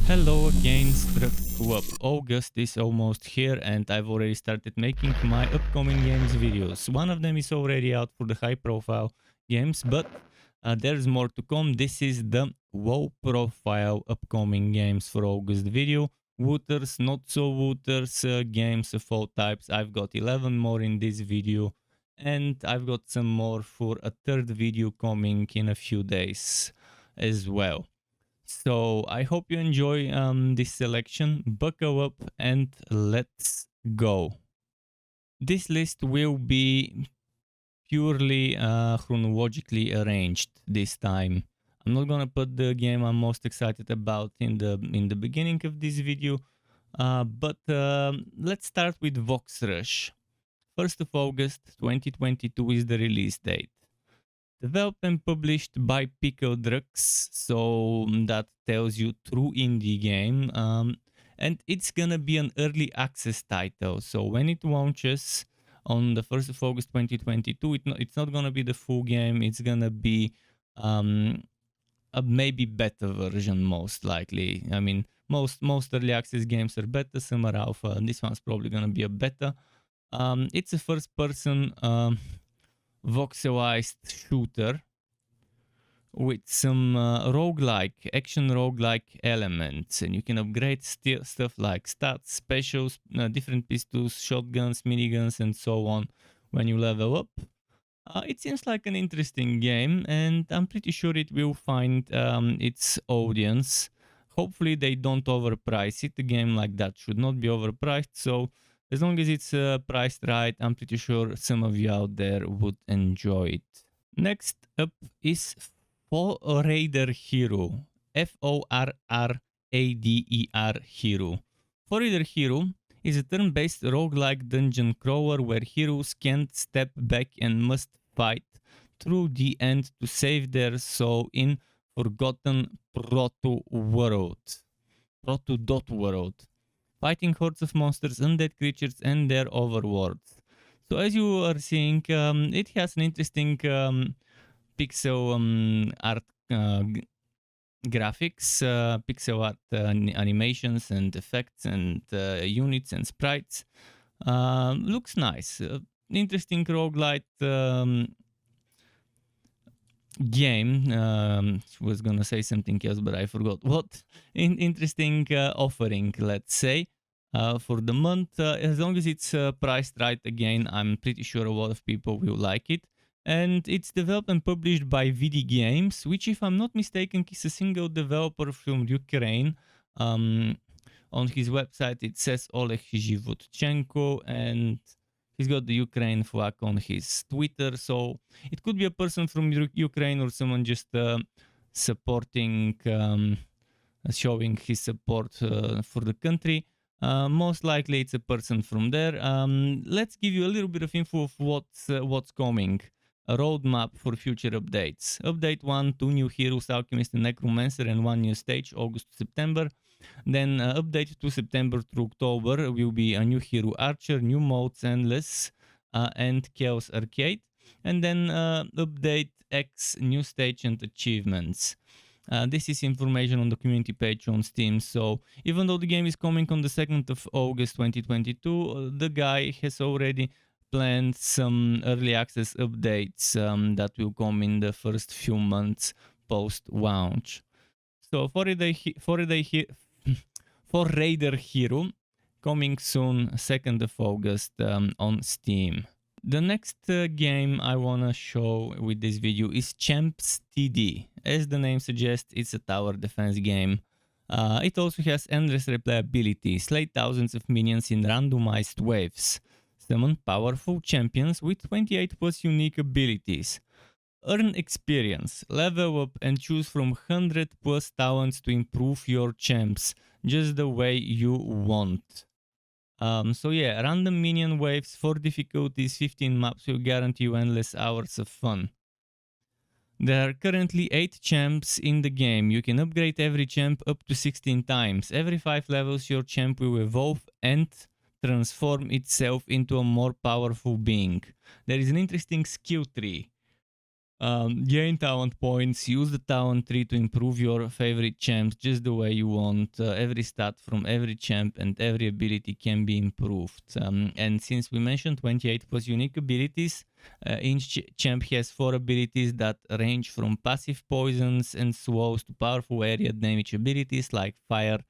Hello again, Struck. August is almost here and I've already started making my upcoming games videos. One of them is already out for the high profile games, but there's more to come. This is the low profile upcoming games for August video. Wooters, not so wooters, games of all types. I've got 11 more in this video and I've got some more for a third video coming in a few days as well. So I hope you enjoy this selection. Buckle up and let's go. This list will be purely chronologically arranged this time. I'm not gonna put the game I'm most excited about in the beginning of this video, but let's start with Voxrush. 1st of August 2022 is the release date. Developed and published by Pickle, so that tells you true indie game. And it's gonna be an early access title, so when it launches on the 1st of August 2022, it's not gonna be the full game, it's gonna be a maybe better version, most likely. I mean, most early access games are beta, some are alpha, and this one's probably gonna be a beta. It's a first person voxelized shooter with some action roguelike elements, and you can upgrade stuff like stats, specials, different pistols, shotguns, miniguns, and so on when you level up. It seems like an interesting game, and I'm pretty sure it will find its audience. Hopefully they don't overprice it. A game like that should not be overpriced, so as long as it's priced right, I'm pretty sure some of you out there would enjoy it. Next up is Forrader Hero. Forrader Hero. Forrader Hero is a turn-based roguelike dungeon crawler where heroes can't step back and must fight through the end to save their soul in forgotten proto-world. Proto-world. Fighting hordes of monsters, undead creatures, and their overlords. So as you are seeing, it has an interesting pixel art graphics, pixel art animations and effects and units and sprites. Looks nice. Interesting roguelite game. Was gonna say something else, but I forgot what. Interesting offering, let's say, for the month. As long as it's priced right, again, I'm pretty sure a lot of people will like it. And it's developed and published by VidyGames, which, if I'm not mistaken, is a single developer from Ukraine. On his website, it says Oleg Zhivotchenko, and he's got the Ukraine flag on his Twitter, so it could be a person from Ukraine or someone just supporting, showing his support for the country. Most likely it's a person from there. Let's give you a little bit of info of what's coming. A roadmap for future updates. Update 1, 2 new heroes, Alchemist and Necromancer, and 1 new stage, August to September. Then update to September through October will be a new hero, Archer, new modes, Endless, and Chaos Arcade. And then update X, new stage and achievements. This is information on the community page on Steam. So even though the game is coming on the 2nd of August 2022, the guy has already planned some early access updates that will come in the first few months post-launch. So Forrader Hero coming soon, 2nd of August on Steam. The next game I wanna show with this video is Champs TD. As the name suggests, it's a tower defense game. It also has endless replayability, slay thousands of minions in randomized waves, summon powerful champions with 28 plus unique abilities, earn experience, level up and choose from 100 plus talents to improve your champs just the way you want. So yeah, random minion waves, 4 difficulties, 15 maps will guarantee you endless hours of fun. There are currently 8 champs in the game. You can upgrade every champ up to 16 times. Every 5 levels your champ will evolve and transform itself into a more powerful being. There is an interesting skill tree. Gain talent points, use the talent tree to improve your favorite champs just the way you want. Every stat from every champ and every ability can be improved. And since we mentioned 28 plus unique abilities, each champ has 4 abilities that range from passive poisons and swows to powerful area damage abilities like fire,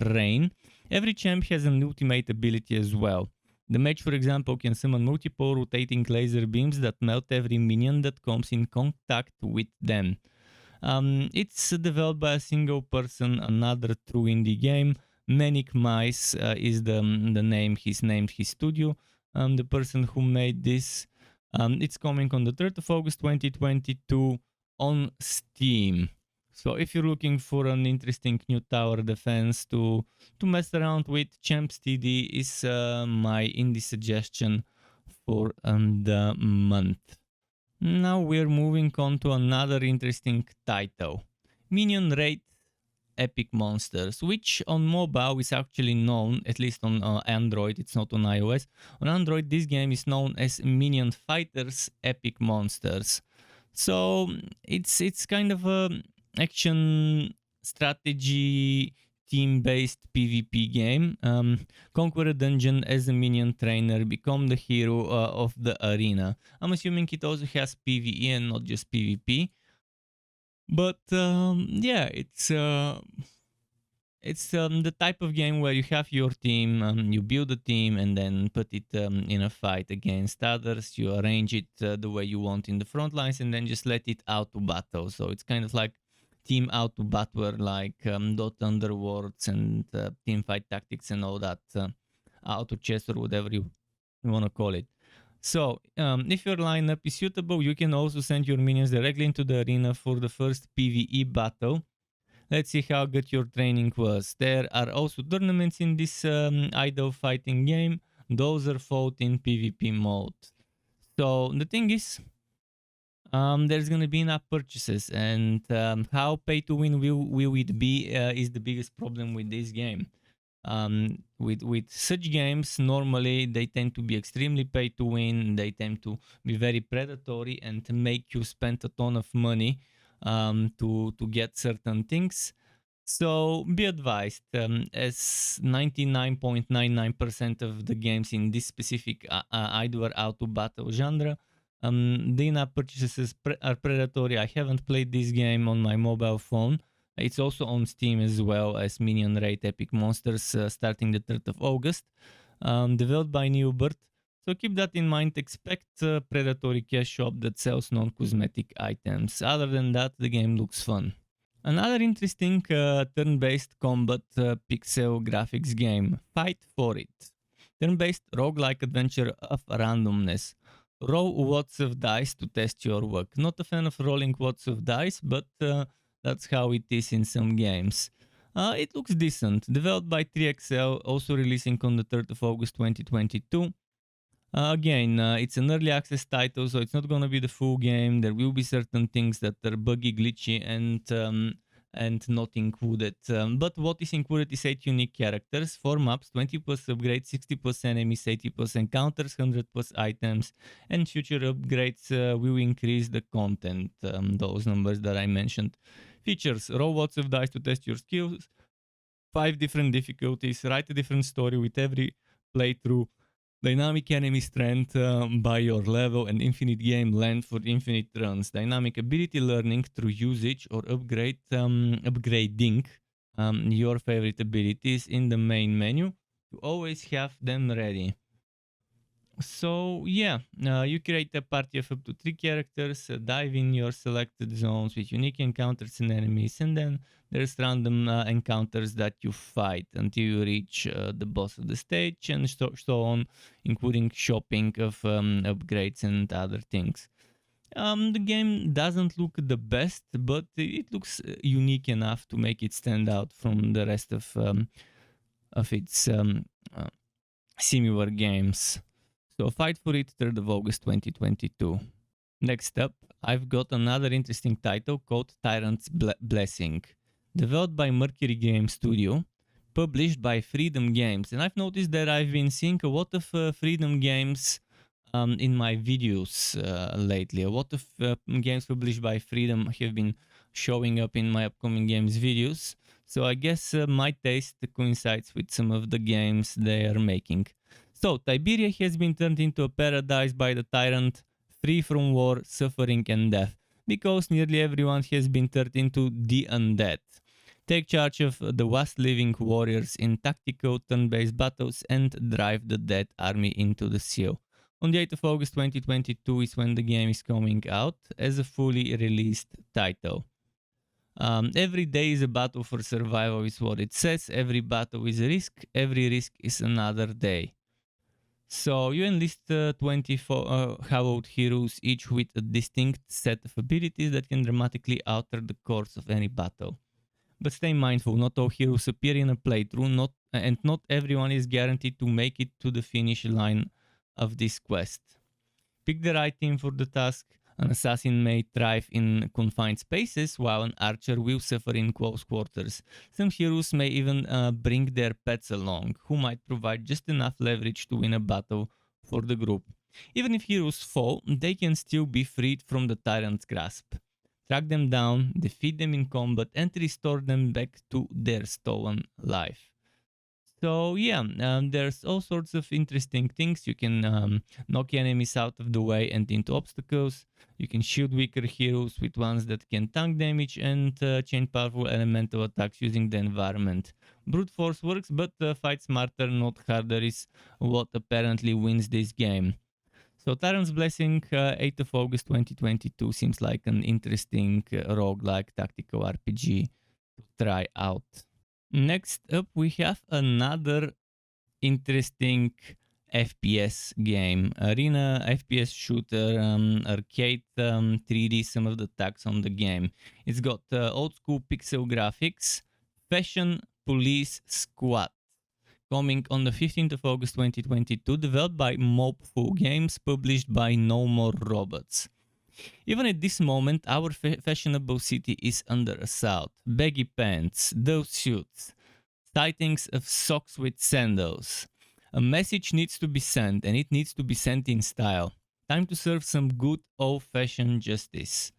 rain. Every champ has an ultimate ability as well. The mage, for example, can summon multiple rotating laser beams that melt every minion that comes in contact with them. It's developed by a single person, another true indie game. Manic Mice is the name he's named his studio. The person who made this. It's coming on the 3rd of August 2022 on Steam. So if you're looking for an interesting new tower defense to mess around with, Champs TD is my indie suggestion for the month. Now we're moving on to another interesting title. Minion Raid Epic Monsters, which on mobile is actually known, at least on Android, it's not on iOS. On Android, this game is known as Minion Fighters Epic Monsters. So it's kind of a action strategy team-based PvP game. Conquer a dungeon as a minion trainer, become the hero of the arena. I'm assuming it also has PvE and not just PvP. But yeah, it's the type of game where you have your team, you build a team and then put it in a fight against others. You arrange it the way you want in the front lines and then just let it out to battle. So it's kind of like team out to battle, like Dota Underworlds and team fight tactics and all that, auto chess or whatever you want to call it. So if your lineup is suitable, you can also send your minions directly into the arena for the first PvE battle. Let's see how good your training was. There are also tournaments in this idle fighting game. Those are fought in PvP mode. So the thing is, there's gonna be enough purchases, and how pay to win will it be is the biggest problem with this game. With such games, normally they tend to be extremely pay to win. They tend to be very predatory and to make you spend a ton of money to get certain things. So be advised, as 99.99% of the games in this specific idle auto battle genre, the in-app purchases are predatory. I haven't played this game on my mobile phone. It's also on Steam as well as Minion Raid Epic Monsters starting the 3rd of August. Developed by NeoBird. So keep that in mind. Expect a predatory cash shop that sells non-cosmetic items. Other than that, the game looks fun. Another interesting turn-based combat pixel graphics game. Fight for it. Turn-based roguelike adventure of randomness. Roll lots of dice to test your work. Not a fan of rolling lots of dice, but that's how it is in some games. It looks decent. Developed by 3XL, also releasing on the 3rd of August 2022. Again, it's an early access title, so it's not going to be the full game. There will be certain things that are buggy, glitchy, and not included. But what is included is 8 unique characters, 4 maps, 20 plus upgrades, 60 plus enemies, 80 plus encounters, 100 plus items, and future upgrades will increase the content, those numbers that I mentioned. Features: roll lots of dice to test your skills, 5 different difficulties, write a different story with every playthrough, dynamic enemy strength by your level, and infinite game length for infinite runs. Dynamic ability learning through usage or upgrading your favorite abilities in the main menu to always have them ready. So yeah, you create a party of up to 3 characters, dive in your selected zones with unique encounters and enemies, and then there's random encounters that you fight until you reach the boss of the stage, and so on, including shopping of upgrades and other things. The game doesn't look the best, but it looks unique enough to make it stand out from the rest of its similar games. So fight for it, 3rd of August 2022. Next up, I've got another interesting title called Tyrant's Blessing. Developed by Mercury Game Studio, published by Freedom Games. And I've noticed that I've been seeing a lot of Freedom Games in my videos lately. A lot of games published by Freedom have been showing up in my upcoming games videos. So I guess my taste coincides with some of the games they are making. So Tiberia has been turned into a paradise by the Tyrant, free from war, suffering and death, because nearly everyone has been turned into the undead. Take charge of the vast living warriors in tactical turn-based battles and drive the dead army into the sea. On the 8th of August 2022 is when the game is coming out as a fully released title. Every day is a battle for survival is what it says. Every battle is a risk. Every risk is another day. So you enlist 24 hallowed heroes, each with a distinct set of abilities that can dramatically alter the course of any battle. But stay mindful, not all heroes appear in a playthrough, and not everyone is guaranteed to make it to the finish line of this quest. Pick the right team for the task. An assassin may thrive in confined spaces, while an archer will suffer in close quarters. Some heroes may even bring their pets along, who might provide just enough leverage to win a battle for the group. Even if heroes fall, they can still be freed from the tyrant's grasp. Track them down, defeat them in combat, and restore them back to their stolen life. So yeah, there's all sorts of interesting things. You can knock enemies out of the way and into obstacles. You can shield weaker heroes with ones that can tank damage and chain powerful elemental attacks using the environment. Brute force works, but fight smarter, not harder is what apparently wins this game. So Tyrant's Blessing, 8th of August 2022 seems like an interesting roguelike tactical RPG to try out. Next up, we have another interesting FPS game. Arena FPS shooter, arcade 3D, some of the tags on the game. It's got old school pixel graphics, Fashion Police Squad. Coming on the 15th of August 2022, developed by Mobful Games, published by No More Robots. Even at this moment, our fashionable city is under assault. Baggy pants, those suits, sightings of socks with sandals. A message needs to be sent, and it needs to be sent in style. Time to serve some good old-fashioned justice.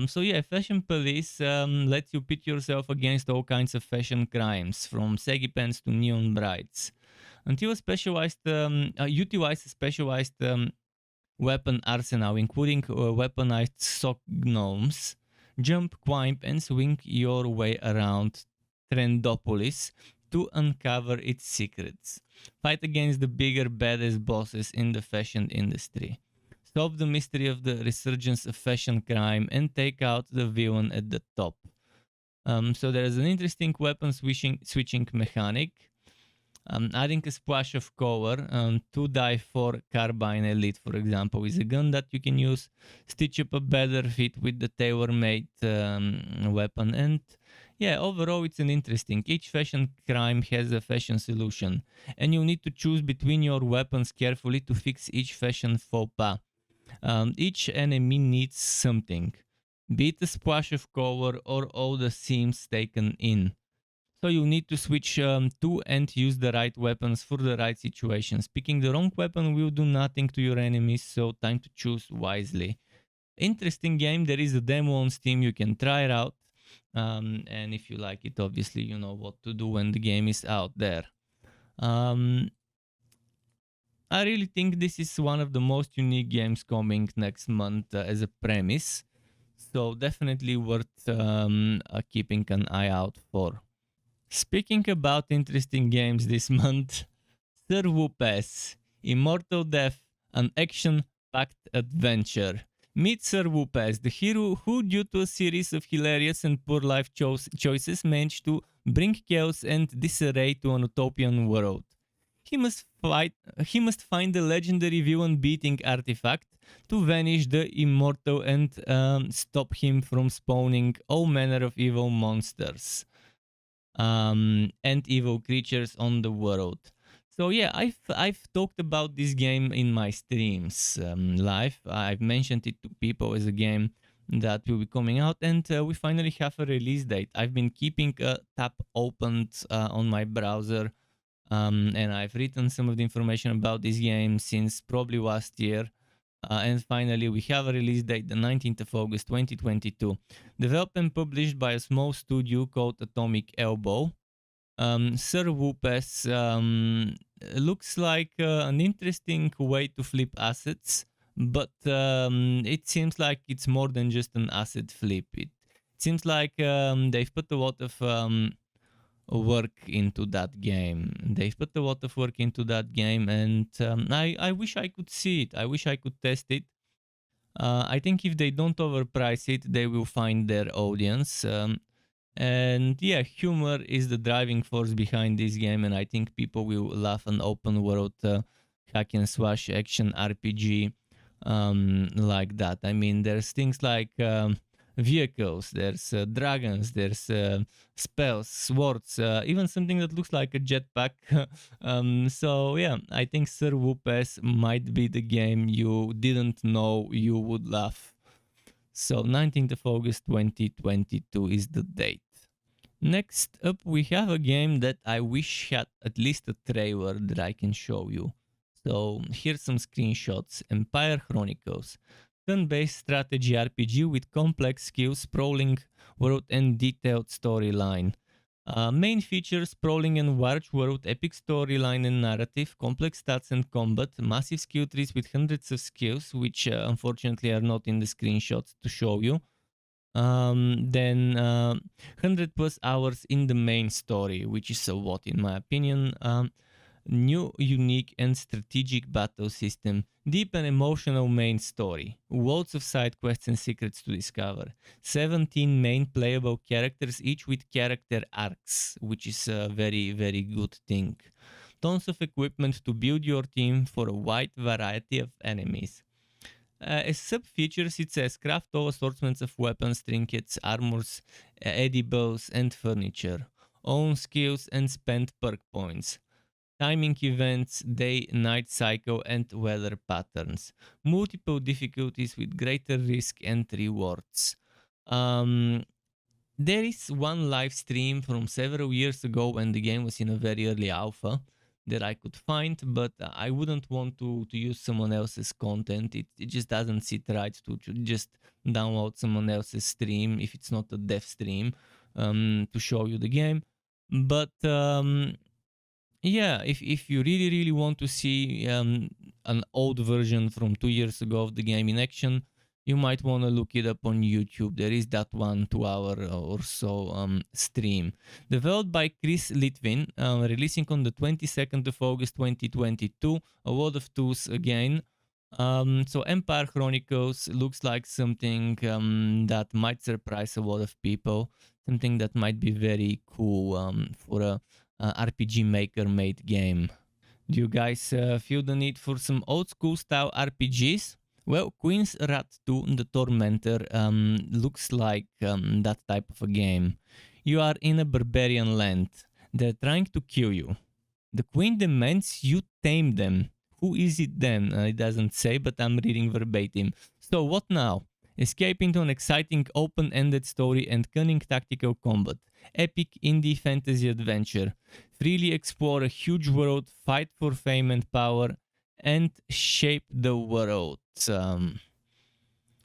So yeah, Fashion Police lets you pit yourself against all kinds of fashion crimes, from saggy pants to neon brides. Until utilize a specialized weapon arsenal, including weaponized sock gnomes, jump, climb, and swing your way around Trendopolis to uncover its secrets. Fight against the bigger, baddest bosses in the fashion industry. Solve the mystery of the resurgence of fashion crime and take out the villain at the top. So there is an interesting weapon switching mechanic. Adding a splash of color. 2x4 Carbine Elite, for example, is a gun that you can use. Stitch up a better fit with the tailor-made weapon. And yeah, overall it's an interesting. Each fashion crime has a fashion solution. And you need to choose between your weapons carefully to fix each fashion faux pas. Each enemy needs something. Be it a splash of color or all the seams taken in. So you need to switch to and use the right weapons for the right situations. Picking the wrong weapon will do nothing to your enemies, so time to choose wisely. Interesting game. There is a demo on Steam. You can try it out. And if you like it, obviously you know what to do when the game is out there. I really think this is one of the most unique games coming next month as a premise. So definitely worth keeping an eye out for. Speaking about interesting games this month, Sir Whoopass, Immortal Death, an action-packed adventure. Meet Sir Whoopass, the hero who, due to a series of hilarious and poor life choices, managed to bring chaos and disarray to an utopian world. He must find the legendary villain-beating artifact to vanish the immortal and stop him from spawning all manner of evil monsters and evil creatures on the world. So yeah, I've talked about this game in my streams live. I've mentioned it to people as a game that will be coming out, and we finally have a release date. I've been keeping a tab opened on my browser And I've written some of the information about this game since probably last year. And finally, we have a release date, the 19th of August 2022. Developed and published by a small studio called Atomic Elbow. Sir Whoopes looks like an interesting way to flip assets, but it seems like it's more than just an asset flip. It seems like they've put a lot of work into that game. They've put a lot of work into that game, and I wish I could see it. I wish I could test it. I think if they don't overprice it, they will find their audience. And yeah, humor is the driving force behind this game, and I think people will love an open world hack and slash action RPG like that. I mean, there's things like vehicles, there's dragons, there's spells, swords, even something that looks like a jetpack. So yeah, I think Sir Whoopes might be the game you didn't know you would love. So 19th of August 2022 is the date. Next up, we have a game that I wish had at least a trailer that I can show you. So here's some screenshots. Empire Chronicles. Turn-based strategy RPG with complex skills, sprawling world and detailed storyline. Main features: sprawling and large world, epic storyline and narrative, complex stats and combat, massive skill trees with hundreds of skills, which unfortunately are not in the screenshots to show you. Then 100 plus hours in the main story, which is a lot in my opinion. New, unique and strategic battle system, deep and emotional main story, loads of side quests and secrets to discover, 17 main playable characters, each with character arcs, which is a very, very good thing. Tons of equipment to build your team for a wide variety of enemies. As sub-features, it says craft all assortments of weapons, trinkets, armors, edibles and furniture. Own skills and spend perk points. Timing events, day-night cycle and weather patterns. Multiple difficulties with greater risk and rewards. There is one live stream from several years ago when the game was in a very early alpha that I could find, but I wouldn't want to use someone else's content. It just doesn't sit right to just download someone else's stream if it's not a dev stream to show you the game. But yeah, if you really want to see an old version from 2 years ago of the game in action, you might want to look it up on YouTube. There is that 1 2 hour or so stream. Developed by Chris Litvin, releasing on the 22nd of August 2022. A lot of tools again. So Empire Chronicles looks like something that might surprise a lot of people. Something that might be very cool for a RPG Maker made game. Do you guys feel the need for some old school style RPGs? Well, Queen's Wrath 2 The Tormentor looks like that type of a game. You are in a barbarian land. They're trying to kill you. The queen demands you tame them. Who is it then? It doesn't say, but I'm reading verbatim. So what now? Escape into an exciting open-ended story and cunning tactical combat. Epic indie fantasy adventure. Freely explore a huge world, fight for fame and power, and shape the world.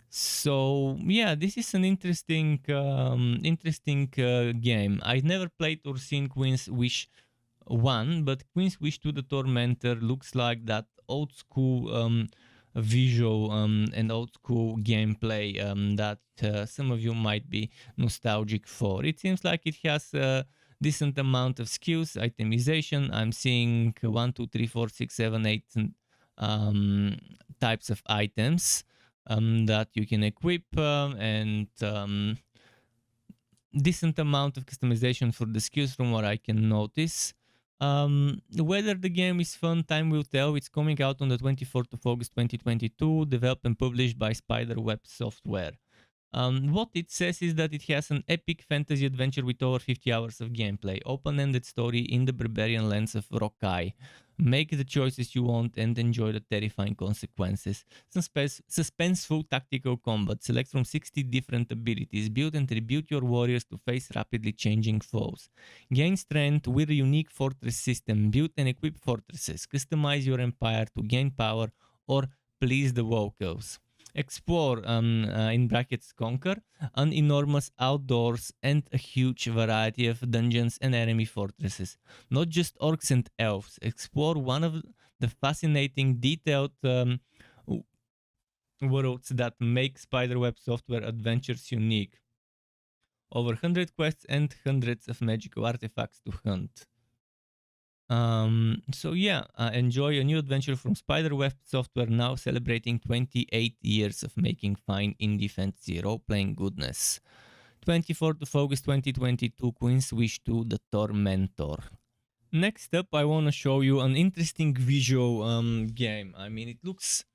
So yeah, this is an interesting game. I never played or seen Queen's Wish 1, but Queen's Wish 2 The Tormentor looks like that old school visual and old school gameplay that some of you might be nostalgic for. It seems like it has a decent amount of skills, itemization. I'm seeing 1, 2, 3, 4, 6, 7, 8 types of items that you can equip and decent amount of customization for the skills from what I can notice. Whether the game is fun, time will tell. It's coming out on the 24th of August 2022, developed and published by Spiderweb Software. What it says is that it has an epic fantasy adventure with over 50 hours of gameplay, open-ended story in the barbarian lands of Rokai. Make the choices you want and enjoy the terrifying consequences. Suspenseful tactical combat. Select from 60 different abilities. Build and tribute your warriors to face rapidly changing foes. Gain strength with a unique fortress system. Build and equip fortresses. Customize your empire to gain power or please the locals. Explore, in brackets conquer, an enormous outdoors and a huge variety of dungeons and enemy fortresses. Not just orcs and elves. Explore one of the fascinating, detailed worlds that make Spiderweb Software adventures unique. Over 100 quests and hundreds of magical artifacts to hunt. So yeah, enjoy a new adventure from Spiderweb Software, now celebrating 28 years of making fine indie fantasy role-playing goodness. 24th of August 2022, Queen's Wish 2, The Tormentor. Next up, I want to show you an interesting visual game. I mean, it looks...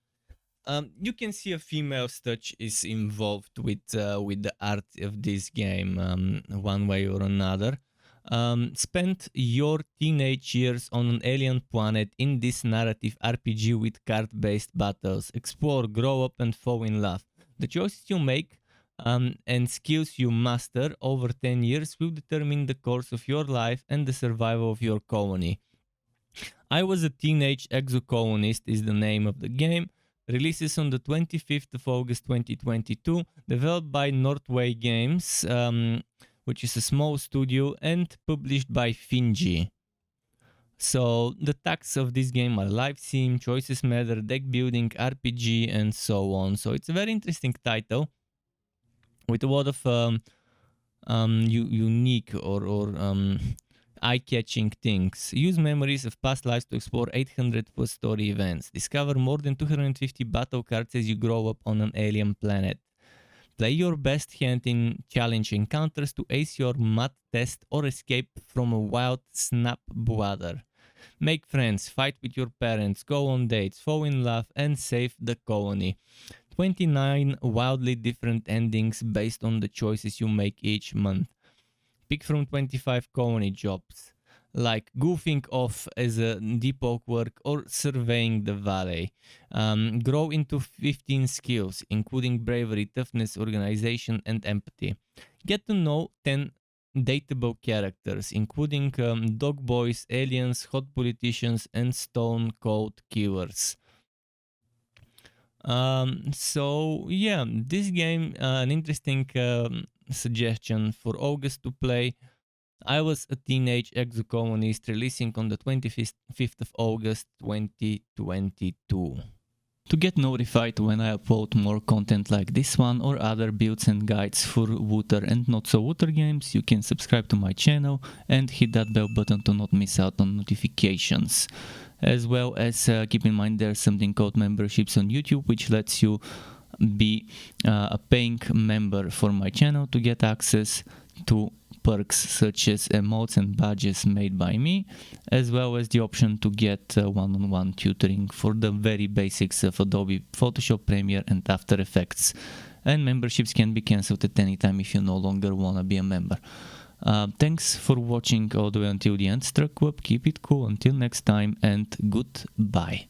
you can see a female's touch is involved with the art of this game, one way or another. Spend your teenage years on an alien planet in this narrative RPG with card-based battles. Explore, grow up, and fall in love. The choices you make and skills you master over 10 years will determine the course of your life and the survival of your colony. I Was a Teenage Exocolonist is the name of the game. Releases on the 25th of August 2022. Developed by Northway Games, which is a small studio, and published by Finji. So the tasks of this game are live sim, choices matter, deck building, RPG, and so on. So it's a very interesting title with a lot of unique or eye-catching things. Use memories of past lives to explore 800 plus story events. Discover more than 250 battle cards as you grow up on an alien planet. Play your best hand in challenge encounters to ace your math test or escape from a wild snap bladder. Make friends, fight with your parents, go on dates, fall in love, and save the colony. 29 wildly different endings based on the choices you make each month. Pick from 25 colony jobs, like goofing off as a depot clerk or surveying the valley. Grow into 15 skills, including bravery, toughness, organization, and empathy. Get to know 10 dateable characters, including dog boys, aliens, hot politicians, and stone cold killers. So yeah, this game, an interesting suggestion for August to play. I Was a Teenage Exocolonist, releasing on the 25th of August 2022. To get notified when I upload more content like this one or other builds and guides for Wooter and not so Wooter games, you can subscribe to my channel and hit that bell button to not miss out on notifications. As well as keep in mind there's something called memberships on YouTube, which lets you be a paying member for my channel to get access to perks such as emotes and badges made by me, as well as the option to get one-on-one tutoring for the very basics of Adobe Photoshop, Premiere, and After Effects. And memberships can be cancelled at any time if you no longer want to be a member. Thanks for watching all the way until the end, Struck Web. Keep it cool until next time, and goodbye.